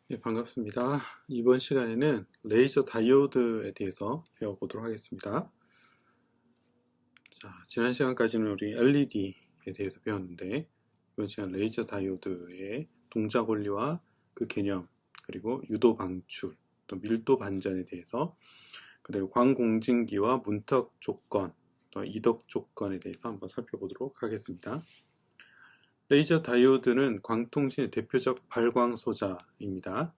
네, 반갑습니다. 이번 시간에는 레이저 다이오드에 대해서 배워보도록 하겠습니다. 자, 지난 시간까지는 우리 LED에 대해서 배웠는데, 이번 시간 레이저 다이오드의 동작 원리와 그 개념, 그리고 유도 방출, 또 밀도 반전에 대해서, 그리고 광공진기와 문턱 조건, 또 이덕 조건에 대해서 한번 살펴보도록 하겠습니다. 레이저 다이오드는 광통신의 대표적 발광 소자입니다.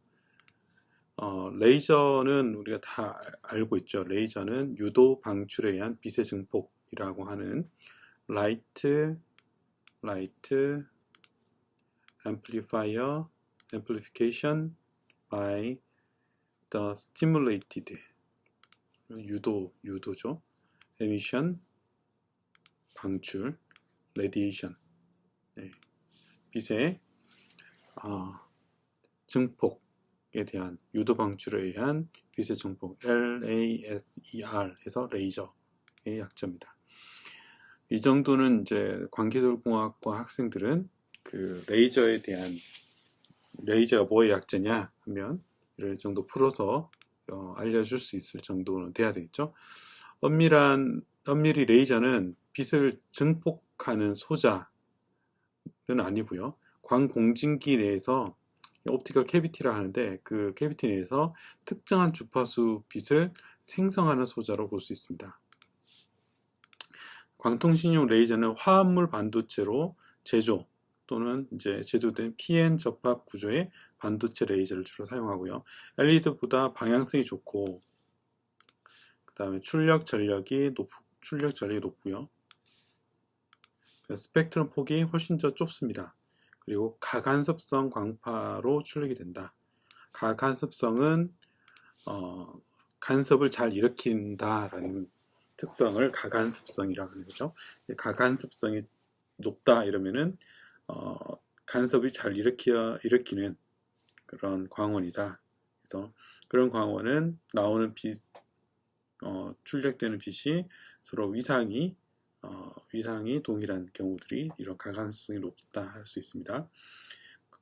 레이저는 우리가 다 알고 있죠. 레이저는 유도 방출에 의한 빛의 증폭이라고 하는 라이트, amplifier, amplification by the stimulated 유도죠. emission, 방출, radiation, 네. 빛의 증폭에 대한 유도 방출에 의한 빛의 증폭 LASER 해서 레이저의 약자입니다. 이 정도는 이제 광기술공학과 학생들은 그 레이저에 대한 레이저가 뭐의 약자냐 하면 이럴 정도 풀어서 알려줄 수 있을 정도는 돼야 되겠죠. 엄밀히 레이저는 빛을 증폭하는 소자는 아니고요. 광공진기 내에서 옵티컬 캐비티라 하는데 그 캐비티 내에서 특정한 주파수 빛을 생성하는 소자로 볼 수 있습니다. 광통신용 레이저는 화합물 반도체로 제조 또는 이제 제조된 PN 접합 구조의 반도체 레이저를 주로 사용하고요. LED보다 방향성이 좋고 그 다음에 출력 전력이 높고요. 스펙트럼 폭이 훨씬 더 좁습니다. 그리고 가간섭성 광파로 출력이 된다. 가간섭성은 간섭을 잘 일으킨다라는 특성을 가간섭성이라고 하는 거죠. 가간섭성이 높다 이러면은 간섭이 잘 일으키는 그런 광원이다. 그래서 그런 광원은 나오는 빛, 출력되는 빛이 서로 위상이 동일한 경우들이 이런 가간섭성이 높다 할 수 있습니다.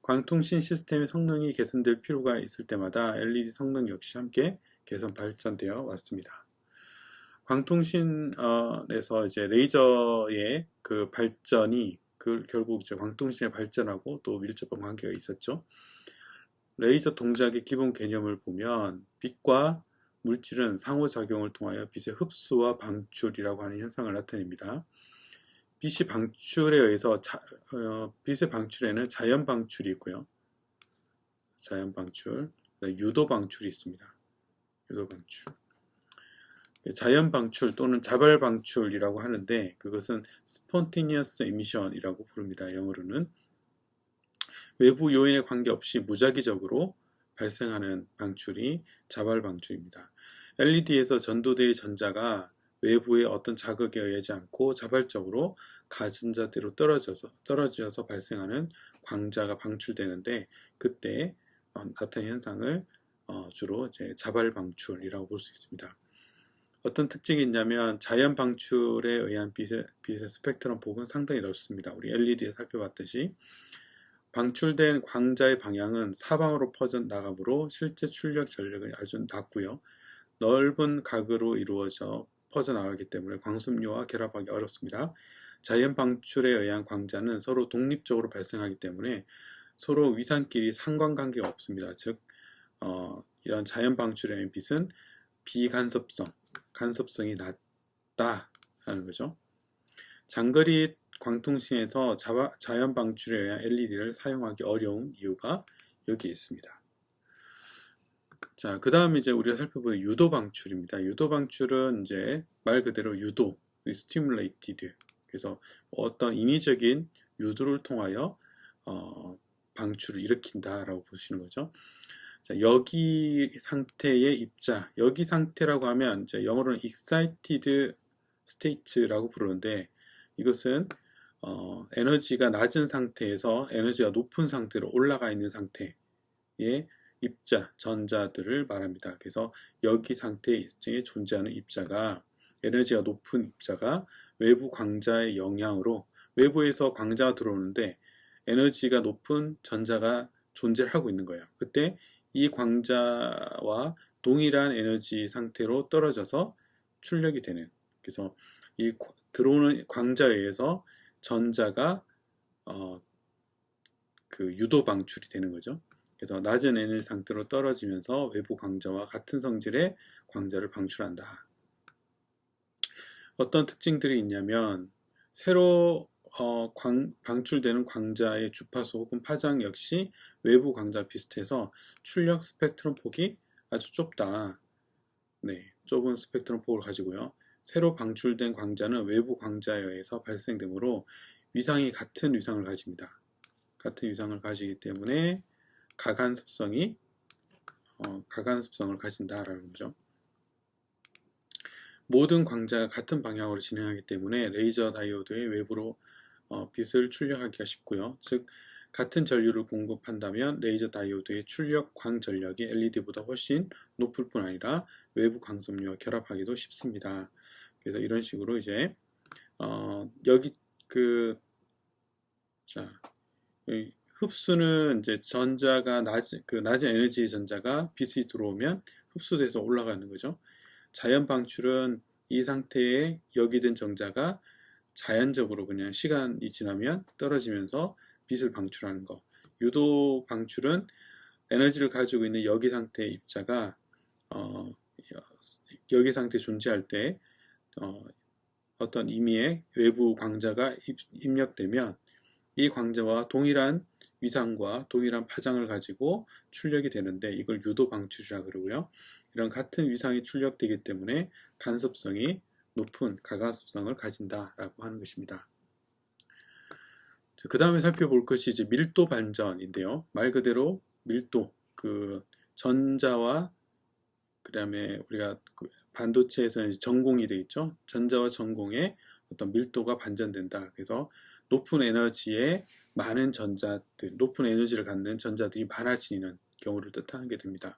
광통신 시스템의 성능이 개선될 필요가 있을 때마다 LED 성능 역시 함께 개선 발전되어 왔습니다. 광통신에서 이제 레이저의 그 발전이 결국 이제 광통신의 발전하고 또 밀접한 관계가 있었죠. 레이저 동작의 기본 개념을 보면 빛과 물질은 상호작용을 통하여 빛의 흡수와 방출이라고 하는 현상을 나타냅니다. 빛의 방출에 의해서 빛의 방출에는 자연 방출이 있고요. 자연 방출, 유도 방출이 있습니다. 유도 방출. 자연 방출 또는 자발 방출이라고 하는데 그것은 spontaneous emission이라고 부릅니다. 영어로는 외부 요인에 관계없이 무작위적으로 발생하는 방출이 자발 방출입니다. LED에서 전도대의 전자가 외부의 어떤 자극에 의하지 않고 자발적으로 가전자대로 떨어져서 발생하는 광자가 방출되는데 그때 나타나는 현상을 주로 이제 자발 방출이라고 볼 수 있습니다. 어떤 특징이 있냐면 자연 방출에 의한 빛의 스펙트럼 폭은 상당히 넓습니다. 우리 LED에 살펴봤듯이 방출된 광자의 방향은 사방으로 퍼져나가므로 실제 출력 전력이 아주 낮고요. 넓은 각으로 이루어져 퍼져나가기 때문에 광습료와 결합하기 어렵습니다. 자연 방출에 의한 광자는 서로 독립적으로 발생하기 때문에 서로 위상끼리 상관관계가 없습니다. 즉 이런 자연 방출에 의한 빛은 간섭성이 낮다 하는 거죠. 장거리 광통신에서 자연 방출에 의한 LED를 사용하기 어려운 이유가 여기에 있습니다. 자, 그 다음에 이제 우리가 살펴볼 유도 방출입니다. 유도 방출은 이제 말 그대로 유도, stimulated. 그래서 어떤 인위적인 유도를 통하여 방출을 일으킨다라고 보시는 거죠. 자, 여기 상태의 입자, 여기 상태라고 하면 이제 영어로는 excited state라고 부르는데 이것은 에너지가 낮은 상태에서 에너지가 높은 상태로 올라가 있는 상태의 입자, 전자들을 말합니다. 그래서 여기 상태에 존재하는 입자가 에너지가 높은 입자가 외부 광자의 영향으로 외부에서 광자가 들어오는데 에너지가 높은 전자가 존재를 하고 있는 거예요. 그때 이 광자와 동일한 에너지 상태로 떨어져서 출력이 되는. 그래서 이 들어오는 광자에 의해서 전자가 그 유도 방출이 되는 거죠. 그래서 낮은 에너지 상태로 떨어지면서 외부 광자와 같은 성질의 광자를 방출한다. 어떤 특징들이 있냐면 새로 방출되는 광자의 주파수 혹은 파장 역시 외부 광자 비슷해서 출력 스펙트럼 폭이 아주 좁다. 네, 좁은 스펙트럼 폭을 가지고요. 새로 방출된 광자는 외부 광자에 의해서 발생되므로 위상이 같은 위상을 가집니다. 같은 위상을 가지기 때문에 가간습성을 가진다라는 거죠. 모든 광자가 같은 방향으로 진행하기 때문에 레이저 다이오드의 외부로 빛을 출력하기가 쉽고요. 즉 같은 전류를 공급한다면 레이저 다이오드의 출력 광 전력이 LED보다 훨씬 높을 뿐 아니라 외부 광섬유와 결합하기도 쉽습니다. 그래서 이런 식으로 이제 여기 흡수는 이제 전자가 낮은 에너지의 전자가 빛이 들어오면 흡수돼서 올라가는 거죠. 자연 방출은 이 상태에 여기 된 전자가 자연적으로 그냥 시간이 지나면 떨어지면서 빛을 방출하는 거. 유도 방출은 에너지를 가지고 있는 여기 상태의 입자가 여기 상태에 존재할 때 어떤 임의의 외부 광자가 입력되면 이 광자와 동일한 위상과 동일한 파장을 가지고 출력이 되는데 이걸 유도 방출이라 그러고요. 이런 같은 위상이 출력되기 때문에 간섭성이 높은 가간섭성을 가진다라고 하는 것입니다. 그 다음에 살펴볼 것이 이제 밀도 반전인데요. 말 그대로 밀도, 그 전자와 그 다음에 우리가 반도체에서는 전공이 되어 있죠. 전자와 전공의 어떤 밀도가 반전된다. 그래서 높은 에너지에 많은 높은 에너지를 갖는 전자들이 많아지는 경우를 뜻하는 게 됩니다.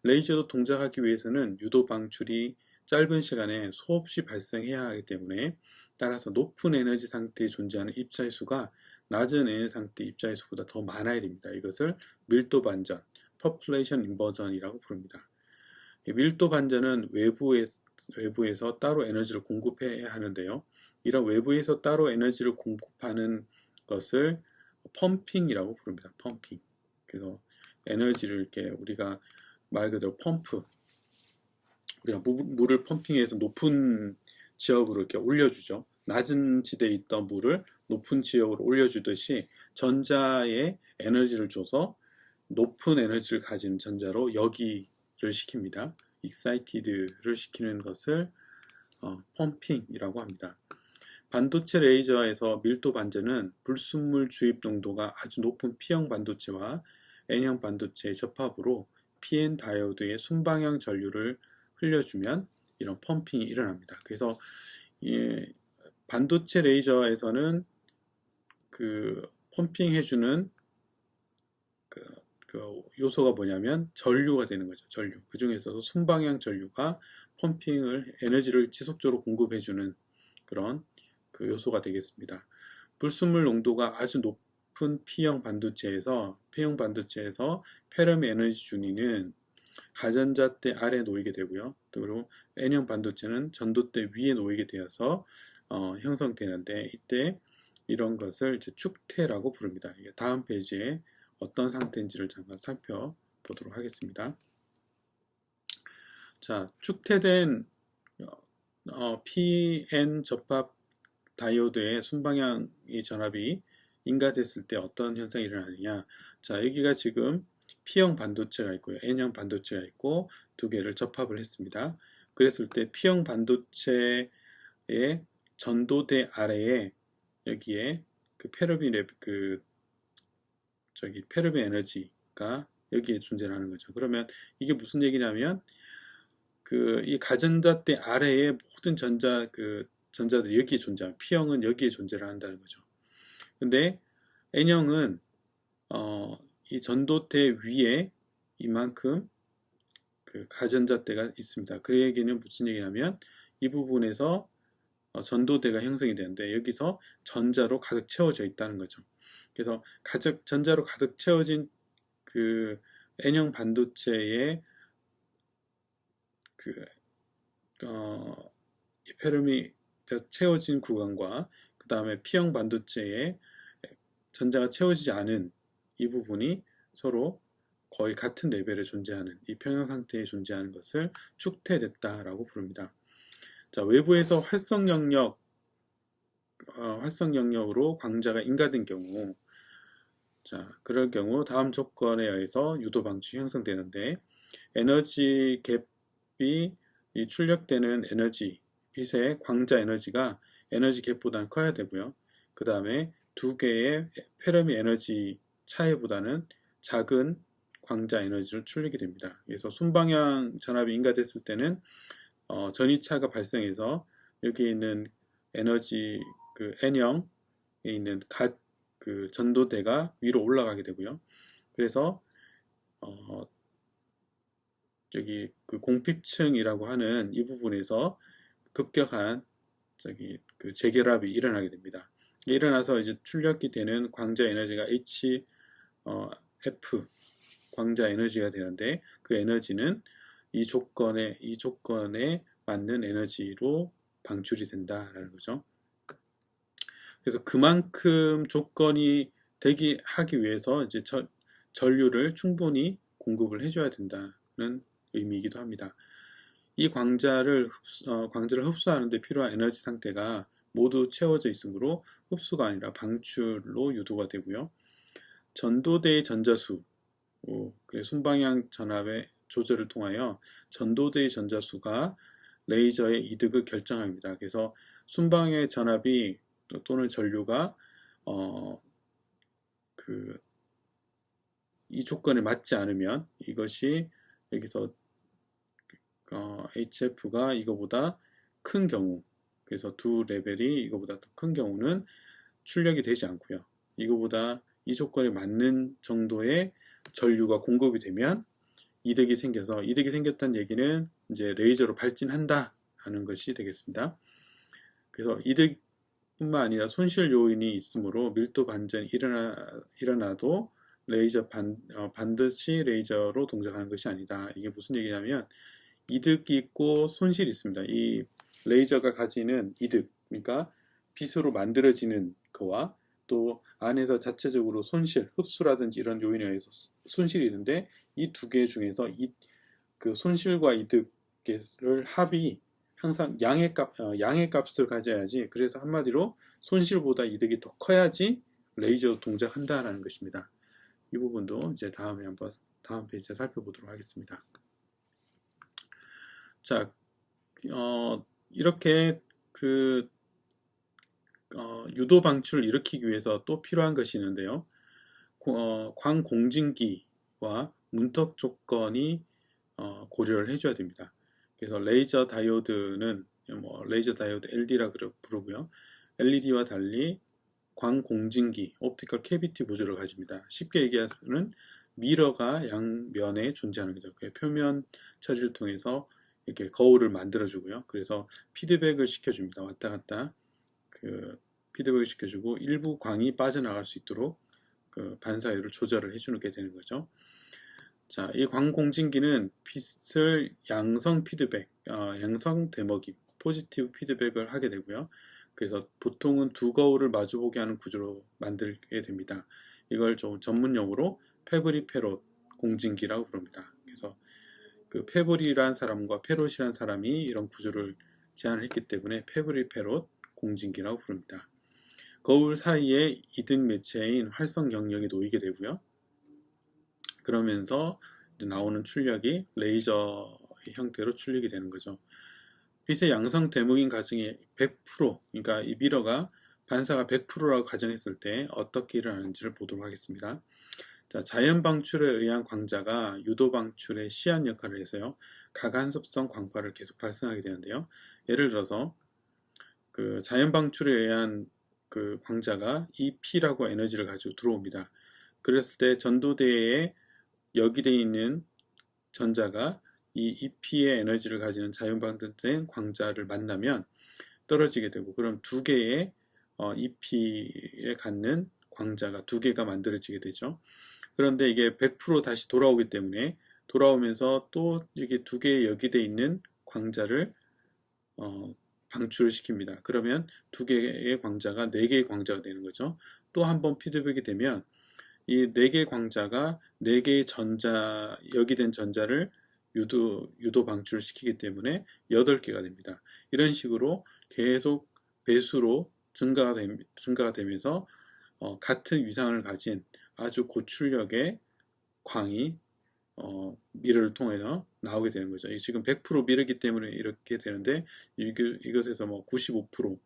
레이저도 동작하기 위해서는 유도 방출이 짧은 시간에 수없이 발생해야 하기 때문에 따라서 높은 에너지 상태에 존재하는 입자의 수가 낮은 에너지 상태의 입자의 수보다 더 많아야 됩니다. 이것을 밀도 반전, population inversion이라고 부릅니다. 밀도 반전은 외부에서 따로 에너지를 공급해야 하는데요. 이런 외부에서 따로 에너지를 공급하는 것을 펌핑이라고 부릅니다. 펌핑. 그래서 에너지를 이렇게 우리가 말 그대로 펌프, 우리가 물을 펌핑해서 높은 지역으로 이렇게 올려주죠. 낮은 지대에 있던 물을 높은 지역으로 올려주듯이 전자에 에너지를 줘서 높은 에너지를 가진 전자로 여기를 시킵니다. excited를 시키는 것을 펌핑이라고 합니다. 반도체 레이저에서 밀도 반전은 불순물 주입 농도가 아주 높은 P형 반도체와 N형 반도체의 접합으로 PN 다이오드의 순방향 전류를 흘려주면 이런 펌핑이 일어납니다. 그래서 반도체 레이저에서는 그 펌핑 해주는 그 요소가 뭐냐면 전류가 되는 거죠. 전류. 그 중에서도 순방향 전류가 펌핑을 에너지를 지속적으로 공급해주는 그런 그 요소가 되겠습니다. 불순물 농도가 아주 높은 P형 반도체에서 페럼 에너지 준위는 가전자대 아래에 놓이게 되고요. 그리고 N형 반도체는 전도대 위에 놓이게 되어서 형성되는데 이때 이런 것을 이제 축태라고 부릅니다. 이게 다음 페이지에 어떤 상태인지를 잠깐 살펴보도록 하겠습니다. 자, 축태된 PN 접합 다이오드의 순방향의 전압이 인가됐을 때 어떤 현상이 일어나느냐. 자, 여기가 지금 P형 반도체가 있고요. N형 반도체가 있고 두 개를 접합을 했습니다. 그랬을 때 P형 반도체의 전도대 아래에 여기에 그 페르미 에너지가 여기에 존재하는 거죠. 그러면 이게 무슨 얘기냐면 이 가전자대 아래에 모든 전자들이 여기에 존재합니다. P형은 여기에 존재를 한다는 거죠. 근데 N형은 이 전도대 위에 이만큼 그 가전자대가 있습니다. 그 얘기는 무슨 얘기냐면 이 부분에서 전도대가 형성이 되는데 여기서 전자로 가득 채워져 있다는 거죠. 그래서 전자로 가득 채워진 그 N형 반도체의 그 페르미 채워진 구간과 그 다음에 P형 반도체의 전자가 채워지지 않은 이 부분이 서로 거의 같은 레벨에 존재하는 이 평형 상태에 존재하는 것을 축퇴됐다라고 부릅니다. 자, 외부에서 활성 영역으로 광자가 인가된 경우, 자, 그럴 경우 다음 조건에 의해서 유도 방출이 형성되는데, 에너지 갭이 이 출력되는 에너지, 빛의 광자 에너지가 에너지 갭보다는 커야 되고요. 그 다음에 두 개의 페르미 에너지 차이보다는 작은 광자 에너지를 출력이 됩니다. 그래서 순방향 전압이 인가됐을 때는 전이차가 발생해서 여기 있는 에너지 그 N형에 있는 그 전도대가 위로 올라가게 되고요. 그래서 저기 그 공핍층이라고 하는 이 부분에서 급격한 그 재결합이 일어나게 됩니다. 일어나서 이제 출력이 되는 광자 에너지가 F 광자 에너지가 되는데 그 에너지는 이 조건에 맞는 에너지로 방출이 된다라는 거죠. 그래서 그만큼 조건이 되게 하기 위해서 이제 전류를 충분히 공급을 해줘야 된다는 의미이기도 합니다. 이 광자를 흡수하는 데 필요한 에너지 상태가 모두 채워져 있으므로 흡수가 아니라 방출로 유도가 되고요. 전도대의 전자수, 순방향 전압의 조절을 통하여 전도대의 전자수가 레이저의 이득을 결정합니다. 그래서 순방향의 전압이 또는 전류가 이 조건에 맞지 않으면 이것이 여기서 HF가 이거보다 큰 경우, 그래서 두 레벨이 이거보다 더 큰 경우는 출력이 되지 않고요. 이거보다 이 조건에 맞는 정도의 전류가 공급이 되면 이득이 생겨서, 이득이 생겼다는 얘기는 이제 레이저로 발진한다 하는 것이 되겠습니다. 그래서 이득뿐만 아니라 손실 요인이 있으므로 밀도 반전이 일어나도 반드시 레이저로 동작하는 것이 아니다. 이게 무슨 얘기냐면 이득이 있고 손실이 있습니다. 이 레이저가 가지는 이득, 그러니까 빛으로 만들어지는 거와 또 안에서 자체적으로 손실, 흡수라든지 이런 요인에 의해서 손실이 있는데 이 두 개 중에서 그 손실과 이득을 합이 항상 양의 값을 가져야지. 그래서 한마디로 손실보다 이득이 더 커야지 레이저 동작한다라는 것입니다. 이 부분도 이제 다음 페이지에 살펴보도록 하겠습니다. 자, 이렇게 유도 방출을 일으키기 위해서 또 필요한 것이 있는데요. 광공진기와 문턱 조건이 고려를 해줘야 됩니다. 그래서 레이저 다이오드는 레이저 다이오드 LD라 부르고요. LED와 달리 광공진기, 옵티컬 캐비티 구조를 가집니다. 쉽게 얘기하면 미러가 양면에 존재하는 거죠. 표면 처리를 통해서 이렇게 거울을 만들어주고요. 그래서 피드백을 시켜줍니다. 왔다 갔다 피드백을 시켜주고 일부 광이 빠져나갈 수 있도록 그 반사율을 조절을 해주는 게 되는 거죠. 자, 이 광공진기는 빛을 양성 피드백, 양성 되먹임, 포지티브 피드백을 하게 되고요. 그래서 보통은 두 거울을 마주보게 하는 구조로 만들게 됩니다. 이걸 좀 전문용어로 페브리페롯 공진기라고 부릅니다. 그래서 그 페브리란 사람과 페롯이란 사람이 이런 구조를 제안을 했기 때문에 페브리페롯 공진기라고 부릅니다. 거울 사이에 이등 매체인 활성 영역이 놓이게 되고요. 그러면서 나오는 출력이 레이저 형태로 출력이 되는 거죠. 빛의 양성 되먹임 과정이 100%, 그러니까 이 미러가 반사가 100%라고 가정했을 때 어떻게 일어나는지를 보도록 하겠습니다. 자, 자연 방출에 의한 광자가 유도 방출의 시한 역할을 해서요, 가간섭성 광파를 계속 발생하게 되는데요. 예를 들어서 그 자연 방출에 의한 그 광자가 EP라고 에너지를 가지고 들어옵니다. 그랬을 때 전도대에 역이되어 있는 전자가 이 EP의 에너지를 가지는 자연 방출된 광자를 만나면 떨어지게 되고, 그럼 두 개의 EP에 갖는 광자가 두 개가 만들어지게 되죠. 그런데 이게 100% 다시 돌아오기 때문에 돌아오면서 또 여기 두 개의 역이 있는 광자를 방출을 시킵니다. 그러면 두 개의 광자가 네 개의 광자가 되는 거죠. 또 한 번 피드백이 되면 이 네 개의 광자가 네 개의 역이 된 전자를 유도 방출을 시키기 때문에 8개가 됩니다. 이런 식으로 계속 배수로 증가가 되면서 같은 위상을 가진 아주 고출력의 광이 미러를 통해서 나오게 되는 거죠. 지금 100% 미러기 때문에 이렇게 되는데 이것에서 뭐 95%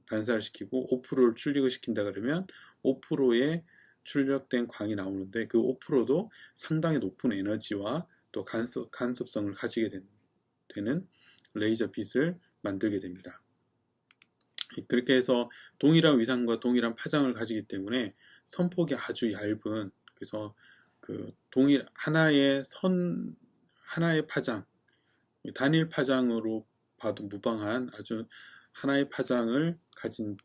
반사를 시키고 5%를 출력을 시킨다 그러면 5%의 출력된 광이 나오는데 그 5%도 상당히 높은 에너지와 또 간섭성을 가지게 되는 레이저 빛을 만들게 됩니다. 그렇게 해서 동일한 위상과 동일한 파장을 가지기 때문에 선폭이 아주 얇은, 그래서 그 하나의 파장, 단일 파장으로 봐도 무방한 아주 하나의 파장을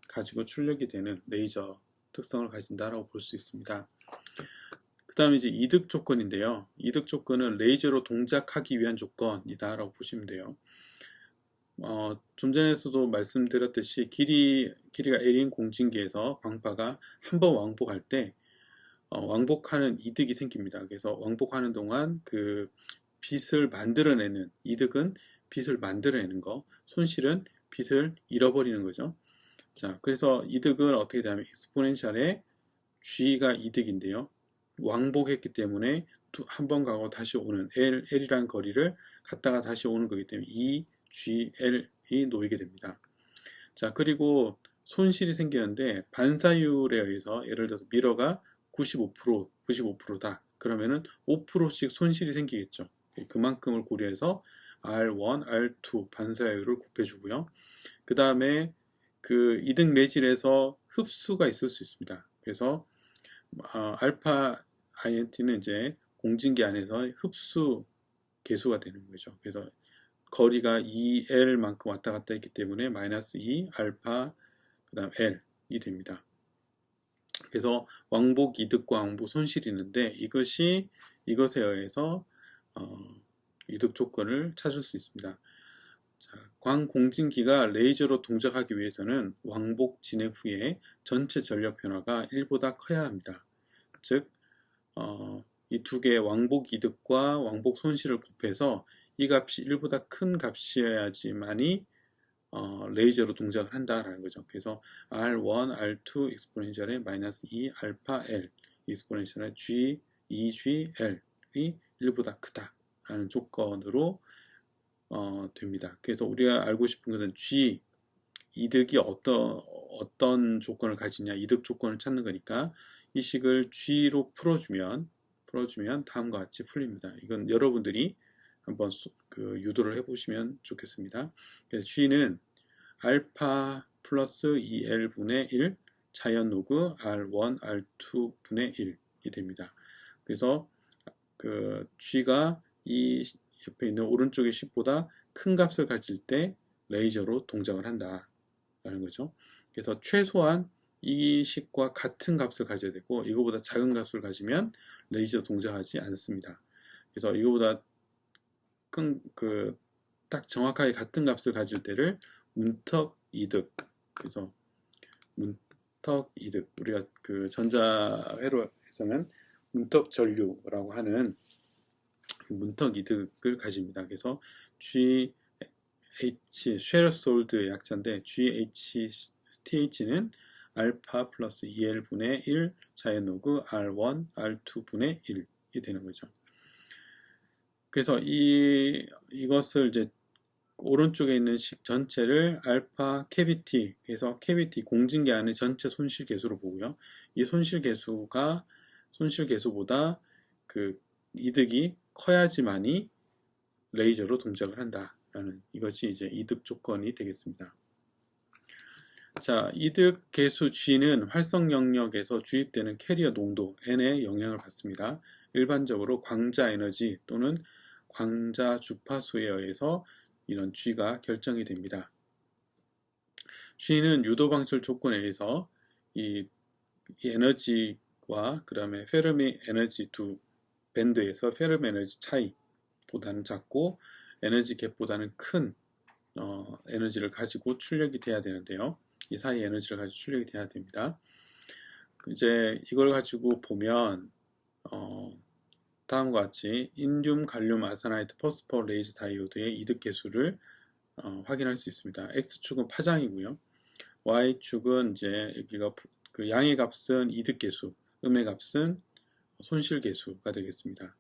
가지고 출력이 되는 레이저 특성을 가진다라고 볼 수 있습니다. 그 다음에 이제 이득 조건인데요. 이득 조건은 레이저로 동작하기 위한 조건이다라고 보시면 돼요. 좀 전에서도 말씀드렸듯이 길이가 L인 공진기에서 광파가 한 번 왕복할 때 왕복하는 이득이 생깁니다. 그래서 왕복하는 동안 그 빛을 만들어내는 이득은 빛을 만들어내는 거, 손실은 빛을 잃어버리는 거죠. 자, 그래서 이득은 어떻게 되냐면 익스포넨셜의 G가 이득인데요. 왕복했기 때문에 한 번 가고 다시 오는 L이라는 거리를 갔다가 다시 오는 거기 때문에 GL이 놓이게 됩니다. 자, 그리고 손실이 생기는데 반사율에 의해서 예를 들어서 미러가 95%다. 그러면은 5%씩 손실이 생기겠죠. 그만큼을 고려해서 R1, R2 반사율을 곱해주고요. 그 다음에 그 이등 매질에서 흡수가 있을 수 있습니다. 그래서 알파 INT는 이제 공진기 안에서 흡수 계수가 되는 거죠. 그래서 거리가 2L만큼 왔다 갔다 했기 때문에 마이너스 2 알파 그 다음 L이 됩니다. 그래서 왕복 이득과 왕복 손실이 있는데 이것에 의해서 이득 조건을 찾을 수 있습니다. 자, 광공진기가 레이저로 동작하기 위해서는 왕복 진행 후에 전체 전력 변화가 1보다 커야 합니다. 즉, 이 두 개의 왕복 이득과 왕복 손실을 곱해서 이 값이 1보다 큰 값이어야지만이 레이저로 동작을 한다라는 거죠. 그래서 R1, R2 익스포넨셜의 마이너스 2 알파 L 익스포넨셜의 G, 2GL이 1보다 크다라는 조건으로 됩니다. 그래서 우리가 알고 싶은 것은 G 이득이 어떤 조건을 가지냐, 이득 조건을 찾는 거니까 이 식을 G로 풀어주면 다음과 같이 풀립니다. 이건 여러분들이 한번 유도를 해보시면 좋겠습니다. 그래서 G는 알파 플러스 2L분의 1 자연 로그 R1, R2분의 1이 됩니다. 그래서 그 G가 이 옆에 있는 오른쪽의 식보다 큰 값을 가질 때 레이저로 동작을 한다라는 거죠. 그래서 최소한 이 식과 같은 값을 가져야 되고 이거보다 작은 값을 가지면 레이저 동작하지 않습니다. 그래서 이거보다 딱 정확하게 같은 값을 가질 때를 문턱 이득, 그래서 문턱 이득, 우리가 그 전자회로에서는 문턱 전류라고 하는 문턱 이득을 가집니다. 그래서 쉐러솔드의 약자인데 GHTH는 알파 플러스 2L분의 1 자연 로그 R1, R2분의 1이 되는 거죠. 그래서 이것을 이제 오른쪽에 있는 식 전체를 알파 캐비티, 그래서 캐비티 공진기 안의 전체 손실 계수로 보고요. 이 손실 계수보다 그 이득이 커야지만이 레이저로 동작을 한다라는 이것이 이제 이득 조건이 되겠습니다. 자, 이득 계수 G는 활성 영역에서 주입되는 캐리어 농도 N에 영향을 받습니다. 일반적으로 광자 에너지 또는 광자 주파수에 의해서 이런 G가 결정이 됩니다. G는 유도 방출 조건에 의해서 이 에너지 그 다음에 페르미 에너지 두 밴드에서 페르미 에너지 차이보다는 작고 에너지 갭보다는 큰 에너지를 가지고 출력이 돼야 되는데요. 이 사이 에너지를 가지고 출력이 돼야 됩니다. 이제 이걸 가지고 보면 다음과 같이 인듐 갈륨 아세나이드 포스퍼 레이저 다이오드의 이득 계수를 확인할 수 있습니다. X축은 파장이고요. Y축은 이제 여기가 그 양의 값은 이득 계수, 음의 값은 손실 계수가 되겠습니다.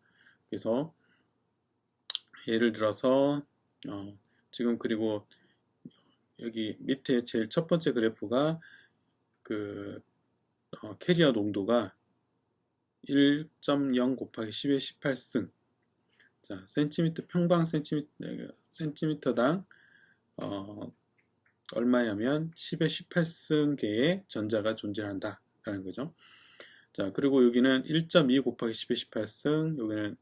그래서 예를 들어서 지금 그리고 여기 밑에 제일 첫 번째 그래프가 그 캐리어 농도가 1.0 곱하기 10의 18승. 자, 평방 센티미터당 얼마냐면 10의 18승계의 전자가 존재한다 라는 거죠. 자, 그리고 여기는 1.2 곱하기 10의 18승, 여기는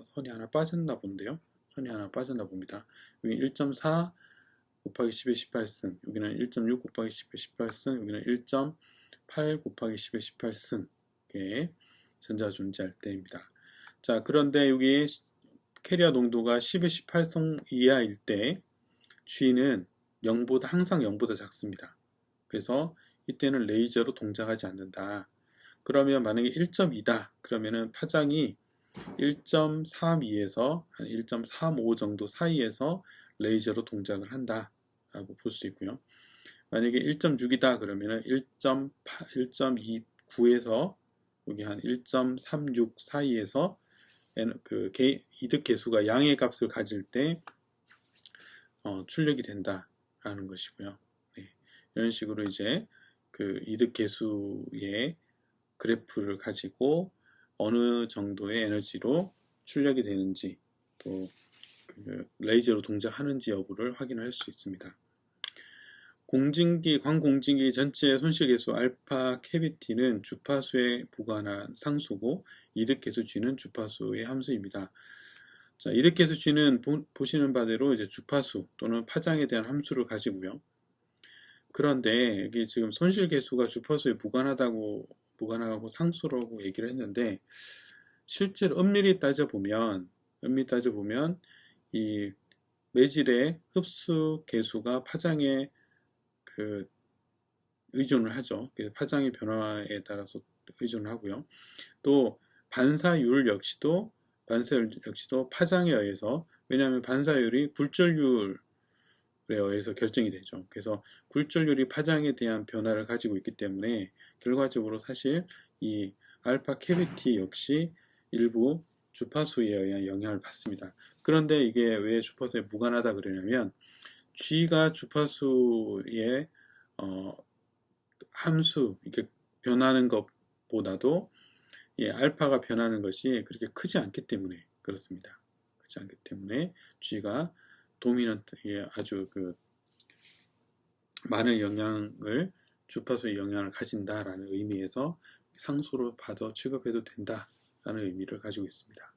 선이 하나 빠졌나 본데요. 선이 하나 빠졌나 봅니다. 여기 1.4 곱하기 10의 18승, 여기는 1.6 곱하기 10의 18승, 여기는 1.8 곱하기 10의 18승의 전자가 존재할 때입니다. 자, 그런데 여기 캐리어 농도가 10의 18승 이하일 때 G는 항상 0보다 작습니다. 그래서 이때는 레이저로 동작하지 않는다. 그러면 만약에 1.2다 그러면은 파장이 1.32에서 한 1.35 정도 사이에서 레이저로 동작을 한다 라고 볼 수 있고요. 만약에 1.6이다 그러면은 1.29에서 여기 한 1.36 사이에서 그 이득 계수가 양의 값을 가질 때 출력이 된다라는 것이고요. 네. 이런 식으로 이제 그 이득 계수의 그래프를 가지고 어느 정도의 에너지로 출력이 되는지 또 그 레이저로 동작하는지 여부를 확인할 수 있습니다. 광공진기 전체 손실계수 알파 캐비티는 주파수에 부과한 상수고 이득계수 G는 주파수의 함수입니다. 자, 이득계수 G는 보시는 바대로 이제 주파수 또는 파장에 대한 함수를 가지고요. 그런데 여기 지금 손실계수가 주파수에 무관하고 상수라고 얘기를 했는데 실제로 엄밀히 따져보면 이 매질의 흡수 계수가 파장에 의존을 하죠. 파장의 변화에 따라서 의존을 하고요. 또 반사율 역시도 파장에 의해서, 왜냐하면 반사율이 굴절율에 의해서 결정이 되죠. 그래서 굴절율이 파장에 대한 변화를 가지고 있기 때문에 결과적으로 사실 이 알파 캐비티 역시 일부 주파수에 의한 영향을 받습니다. 그런데 이게 왜 주파수에 무관하다 그러냐면 G가 주파수의 함수 이렇게 변하는 것보다도 알파가 변하는 것이 그렇게 크지 않기 때문에 그렇습니다. 크지 않기 때문에 G가 아주 많은 주파수의 영향을 가진다라는 의미에서 상수로 취급해도 된다라는 의미를 가지고 있습니다.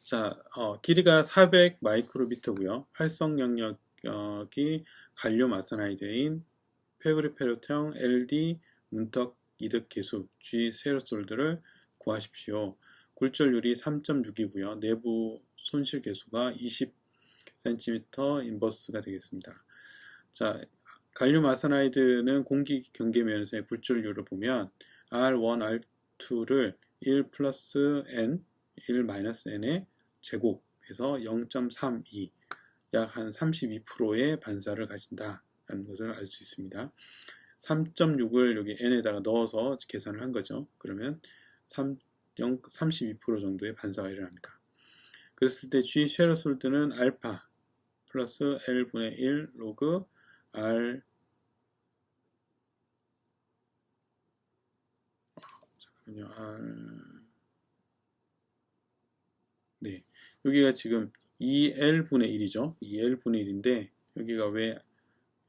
자, 길이가 400 마이크로미터고요. 활성 영역이 갈륨 아세나이드인 페브리페르트형 LD 문턱 이득 계수 G 세로솔드를 구하십시오. 굴절율이 3.6이고요. 내부 손실 계수가 20cm 인버스가 되겠습니다. 자, 갈륨 아세나이드는 공기 경계면에서의 굴절율을 보면 R1, R2를 1 플러스 N, 1 마이너스 N의 제곱해서 0.32, 약 한 32%의 반사를 가진다라는 것을 알 수 있습니다. 3.6을 여기 N에다가 넣어서 계산을 한 거죠. 그러면 32% 정도의 반사가 일어납니다. 그랬을 때 G 쉐러솔드는 알파 플러스 L분의 1 로그 R 네, 여기가 지금 2L분의 1이죠. 2L분의 1인데 여기가 왜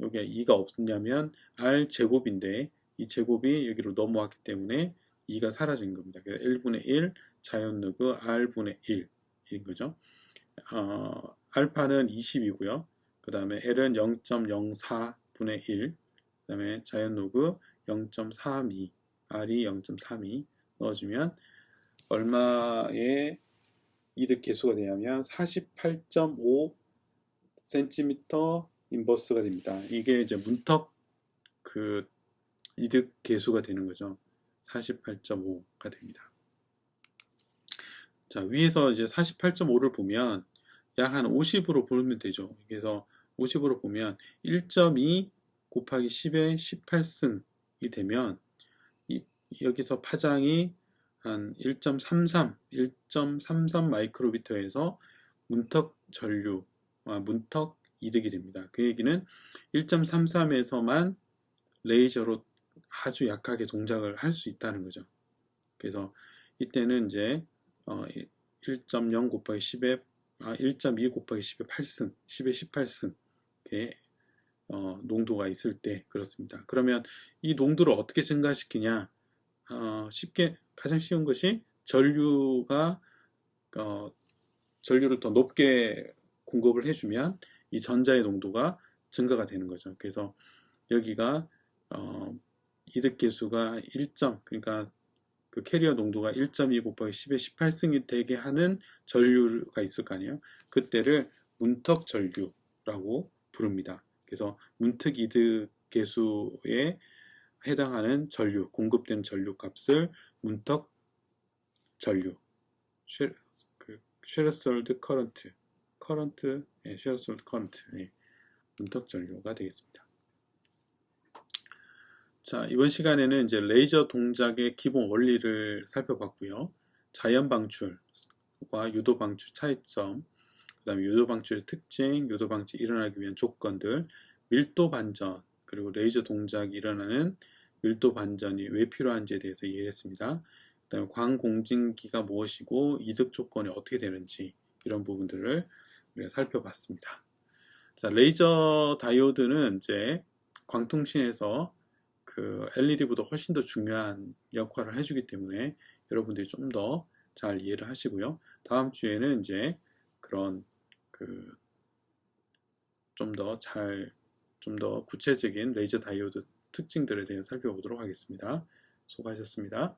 여기가 2가 없냐면 R 제곱인데 이 제곱이 여기로 넘어왔기 때문에 2가 사라진 겁니다. 그래서 L분의 1 자연로그 R분의 1인 거죠. 알파는 20이고요. 그 다음에 L은 0.04분의 1, 다음에 자연 로그 0.32, R이 0.32 넣어주면 얼마의 이득 계수가 되냐면 48.5cm 인버스가 됩니다. 이게 이제 문턱 그 이득 계수가 되는 거죠. 48.5가 됩니다. 자, 위에서 이제 48.5를 보면 약 한 50으로 보면 되죠. 그래서 50으로 보면 1.2 곱하기 10의 18승이 되면 여기서 파장이 한 1.33 마이크로미터에서 문턱 전류, 문턱 이득이 됩니다. 그 얘기는 1.33에서만 레이저로 아주 약하게 동작을 할 수 있다는 거죠. 그래서 이때는 이제 1.0 곱하기 10의 1.2 곱하기 10의 8승, 10의 18승 이렇게 농도가 있을 때 그렇습니다. 그러면 이 농도를 어떻게 증가시키냐? 쉽게 가장 쉬운 것이 전류를 더 높게 공급을 해주면 이 전자의 농도가 증가가 되는 거죠. 그래서 여기가 이득 계수가 1점, 그러니까 그 캐리어 농도가 1.2 곱하기 10의 18승이 되게 하는 전류가 있을 거 아니에요. 그때를 문턱 전류라고 부릅니다. 그래서 문턱 이득 계수에 해당하는 전류, 공급된 전류 값을 문턱 전류, 쉐르솔드 커런트, 쉐르솔드 커런트, 문턱 전류가 되겠습니다. 자, 이번 시간에는 이제 레이저 동작의 기본 원리를 살펴봤고요. 자연 방출과 유도 방출 차이점, 그 다음에 유도 방출의 특징, 유도 방출이 일어나기 위한 조건들, 밀도 반전, 그리고 레이저 동작이 일어나는 밀도 반전이 왜 필요한지에 대해서 이해했습니다. 그 다음에 광공진기가 무엇이고 이득 조건이 어떻게 되는지 이런 부분들을 우리가 살펴봤습니다. 자, 레이저 다이오드는 이제 광통신에서 그 LED보다 훨씬 더 중요한 역할을 해주기 때문에 여러분들이 좀 더 잘 이해를 하시고요. 다음 주에는 이제 그런 그 좀 더 구체적인 레이저 다이오드 특징들에 대해 살펴보도록 하겠습니다. 수고하셨습니다.